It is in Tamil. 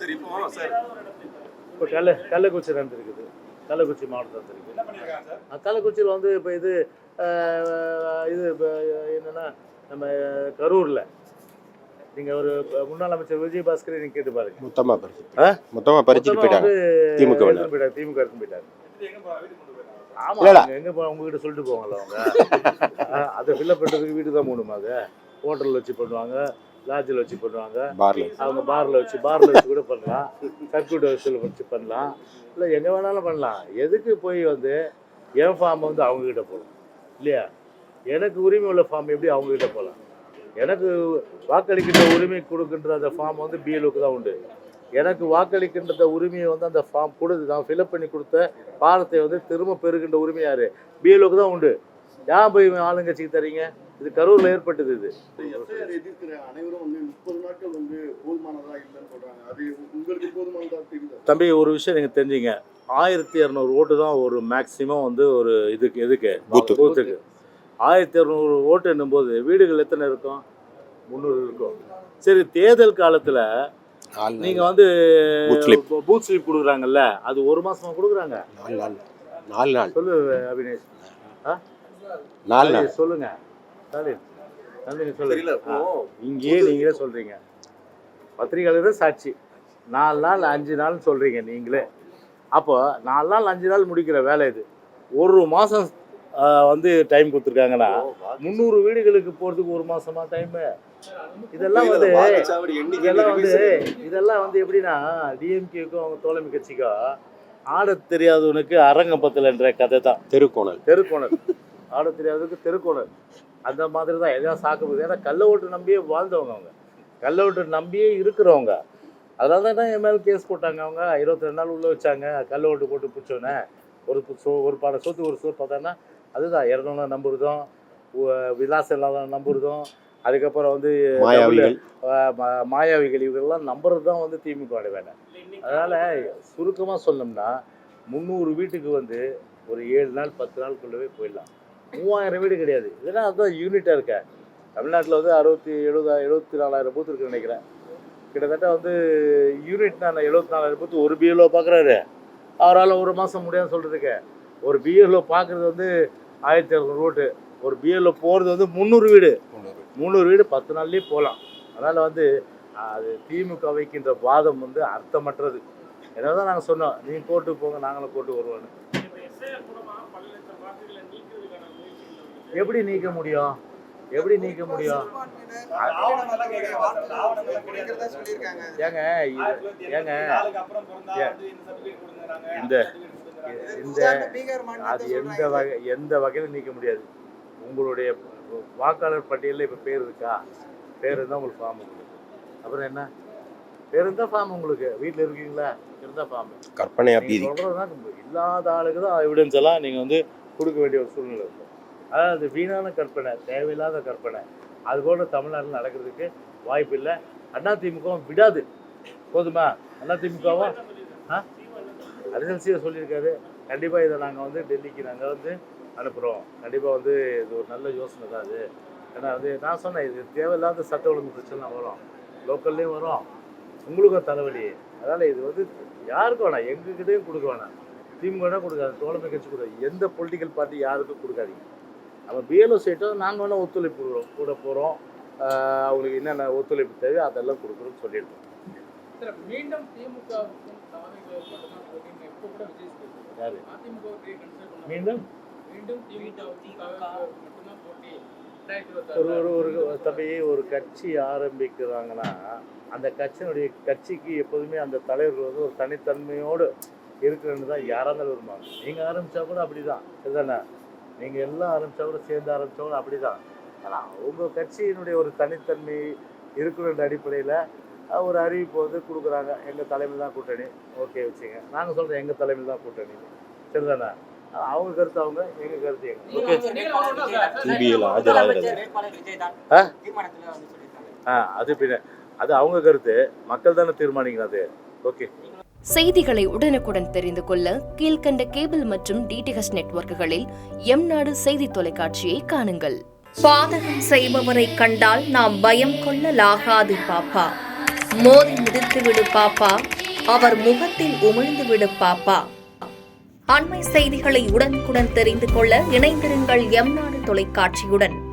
சரி இப்போ சார் இப்போ கள்ளக்குறிச்சி நடந்திருக்குது, கள்ளக்குறிச்சி மாவட்டம் நடந்திருக்கு. கள்ளக்குறிச்சியில் வந்து இப்போ இது இப்போ என்னென்னா நம்ம கரூரில் நீங்கள் ஒரு முன்னாள் அமைச்சர் விஜயபாஸ்கரை நீங்கள் கேட்டு பாருங்க. மொத்தமாக பறிச்சுட்டு போயிட்டாங்க. திமுக எடுத்துன்னு போயிட்டாங்க. ஆமாம், எங்கே உங்ககிட்ட சொல்லிட்டு போவாங்கல்ல அவங்க. அதை ஃபில்லப் பண்ணுறதுக்கு வீடு தான் போகணுமா? அதை ஹோட்டலில் வச்சு பண்ணுவாங்க, லாட்ஜில் வச்சு பண்ணுவாங்க, அவங்க பாரில் வச்சு கூட பண்ணலாம், சர்க்யூட் ஹவுஸில் வச்சு பண்ணலாம், இல்லை எங்கே வேணாலும் பண்ணலாம். எதுக்கு போய் வந்து என் ஃபார்ம் வந்து அவங்கக்கிட்ட போகலாம் இல்லையா? எனக்கு உரிமை உள்ள ஃபார்ம் எப்படி அவங்கக்கிட்ட போகலாம்? எனக்கு வாக்களிக்கின்ற உரிமை கொடுக்கின்ற அந்த ஃபார்ம் வந்து பிஎல்ஓக்கு தான் உண்டு. எனக்கு வாக்களிக்கின்ற உரிமையை வந்து அந்த ஃபார்ம் கொடுத்து நான் ஃபில்அப் பண்ணி கொடுத்த பாரத்தை வந்து திரும்ப பெறுகின்ற உரிமை யார்? பிஎல்ஓக்கு தான் உண்டு. ஏன் போய் ஆளுங்கட்சிக்கு தரீங்க? இது கரூரில் ஏற்பட்டது. இது தம்பி, ஒரு விஷயம் நீங்கள் தெரிஞ்சுங்க, 1200 ஓட்டு தான் ஒரு மேக்சிமம் வந்து ஒரு எதுக்கு பூத்துக்கு 1200 ஓட்டு என்னும்போது வீடுகள் எத்தனை இருக்கும்? 300 இருக்கும். சரி, தேர்தல் காலத்தில் நீங்கள் வந்து பூத் ஸ்லிப் கொடுக்குறாங்கல்ல, அது ஒரு மாசமா கொடுக்குறாங்க? 4 நாள். சொல்லு அபினேஷ், 4 நாள் சொல்லுங்க. சொல்லுங்க. இங்கேயே நீங்களே சொல்றீங்க, பத்திரிகையாளர் தான் சாட்சி. 4 நாள் 5 நாள் சொல்றீங்க நீங்களே. அப்போ 4 நாள் 5 நாள் முடிக்கிற வேலை இது. ஒரு மாதம் வந்து டைம் கொடுத்துருக்காங்கன்னா 300 வீடுகளுக்கு போகிறதுக்கு ஒரு மாதமா டைமு? இதெல்லாம் வந்து எப்படின்னா டிஎம்கேக்கும் அவங்க தோழமை கட்சிக்கும் ஆட தெரியாதவனுக்கு அரங்கப்பத்தலைன்ற கதை தான். தெருக்கோணல் ஆட தெரியாதவனுக்கு தெருக்கோணல். அந்த மாதிரி தான் எதாவது சாக்கு. ஏன்னா கள்ள ஓட்டு நம்பியே வாழ்ந்தவங்க, அவங்க கள்ள ஓட்டு நம்பியே இருக்கிறவங்க. அதனால தான் என் மேலே கேஸ் போட்டாங்க. அவங்க 22 நாள் உள்ளே வச்சாங்க. கள்ள ஓட்டு போட்டு பிடிச்சோன்னே ஒரு பாட சொத்து ஒரு சோறு பார்த்தாங்கன்னா அதுதான் 200 நம்புறதும், விலாசம் இல்லாத நம்புறதும், அதுக்கப்புறம் வந்து மாயாவிகள் இவர்கள்லாம் நம்புறது தான் வந்து திமுக வேலை. அதனால் சுருக்கமாக சொன்னோம்னா 300 வீட்டுக்கு வந்து ஒரு 7 நாள் 10 நாளுக்குள்ளவே போயிடலாம். 3000 வீடு கிடையாது. இதெல்லாம் அதுதான் யூனிட்டாக இருக்க. தமிழ்நாட்டில் வந்து 74,000 பூத்து இருக்குன்னு நினைக்கிறேன். கிட்டத்தட்ட வந்து யூனிட்னா 74,000 பூத்து ஒரு பிஎல்ஓ பார்க்குறாரு. அவரால் ஒரு மாதம் முடியாதுன்னு சொல்கிறதுக்கு. ஒரு பிஎல்ஓ பார்க்குறது வந்து 1200 ஓட்டு, ஒரு பிஎல்ஓ போகிறது வந்து 300 வீடு 10 நாள்லேயே போகலாம். அதனால் வந்து அது திமுக வைக்கின்ற வாதம் வந்து அர்த்தமற்றது. என்ன தான் நாங்கள் சொன்னோம், நீங்கள் கோர்ட்டுக்கு போங்க, நாங்களும் கோர்ட்டுக்கு வருவோன்னு. எப்படி நீக்க முடியும்? அது எந்த வகையில் நீக்க முடியாது. உங்களுடைய வாக்காளர் பட்டியலில் இப்போ பேர் இருக்கா? பேர் இருந்தால் உங்களுக்கு ஃபார்ம் உங்களுக்கு. அப்புறம் என்ன? பேர் இருந்தால் ஃபார்ம் உங்களுக்கு. வீட்டில் இருக்கீங்களா? இருந்தால் ஃபார்ம். சொல்கிறதுனா இல்லாத ஆளுக்கு தான் எவிடன்ஸ் எல்லாம் நீங்கள் வந்து கொடுக்க வேண்டிய ஒரு சூழ்நிலை இருக்கும். அதாவது அது வீணான கற்பனை, தேவையில்லாத கற்பனை. அதுபோல் தமிழ்நாட்டில் நடக்கிறதுக்கு வாய்ப்பு இல்லை. அதிமுகவும் விடாது. போதுமா? அதிமுகவும் அரசியல் சீரை சொல்லியிருக்காரு. கண்டிப்பாக இதை நாங்கள் வந்து டெல்லிக்கு நாங்கள் வந்து அனுப்புகிறோம். கண்டிப்பாக வந்து இது ஒரு நல்ல யோசனை தான் அது. ஏன்னா வந்து நான் சொன்னேன், இது தேவையில்லாத சட்ட ஒழுங்கு பிரச்சனை வரும், லோக்கல்லையும் வரும், உங்களுக்கும் தலைவலி. அதனால் இது வந்து யாருக்கும் வேணாம், எங்ககிட்டையும் கொடுக்க வேணாம். திமுக கொடுக்காது, தோழமை கட்சி கொடுக்காது, எந்த பொலிட்டிக்கல் பார்ட்டி யாருக்கும் கொடுக்காதீங்க. நம்ம பிஎல்ஓ சைட்டோ நாங்கள் வேணால் ஒத்துழைப்பு கூட போகிறோம். அவங்களுக்கு என்னென்ன ஒத்துழைப்பு தேவை அதெல்லாம் கொடுக்குறோன்னு சொல்லியிருக்கோம். யாரு மீண்டும் ஒரு தம்பி ஒரு கட்சி ஆரம்பிக்கிறாங்கன்னா அந்த கட்சிக்கு எப்போதுமே அந்த தலைவர்கள் வந்து ஒரு தனித்தன்மையோடு இருக்கிறன்னு தான் யாராக இருந்தாலும் விரும்புவாங்க. நீங்கள் ஆரம்பித்தா கூட அப்படி தான் இதுதானே, நீங்கள் எல்லாம் ஆரம்பித்தா கூட சேர்ந்து ஆரம்பித்தா கூட அப்படி தான். ஆனால் உங்கள் கட்சியினுடைய ஒரு தனித்தன்மை இருக்கிற அடிப்படையில் ஒரு அறிவிப்பு வந்து கொடுக்குறாங்க, எங்கள் தலைமையில் தான் கூட்டணி. ஓகே வச்சுங்க, நாங்கள் சொல்கிறோம் எங்கள் தலைமையில் தான் கூட்டணி. சரிதானே? அவங்க கருத்து அவங்க, எங்கள் கருத்து எங்க. அது பின்ன அது அவங்க கருத்து, மக்கள் தானே தீர்மானிக்கிறது. ஓகே. செய்திகளை உடனுக்குடன் தெரிந்து கொள்ள கீழ்கண்ட கேபிள் மற்றும் டிடிஹெச் நெட்வொர்க்குகளில் எம்நாடு செய்தி தொலைக்காட்சியை காணுங்கள். பாதகம் செய்பவரை கண்டால் நாம் பயம் கொள்ளலாகாது பாப்பா. மோதி மிதித்து விடு பாப்பா, அவர் முகத்தில் உமிழ்ந்துவிடு பாப்பா. அண்மை செய்திகளை உடனுக்குடன் தெரிந்து கொள்ள இணைந்திருங்கள் எம் நாடு தொலைக்காட்சியுடன்.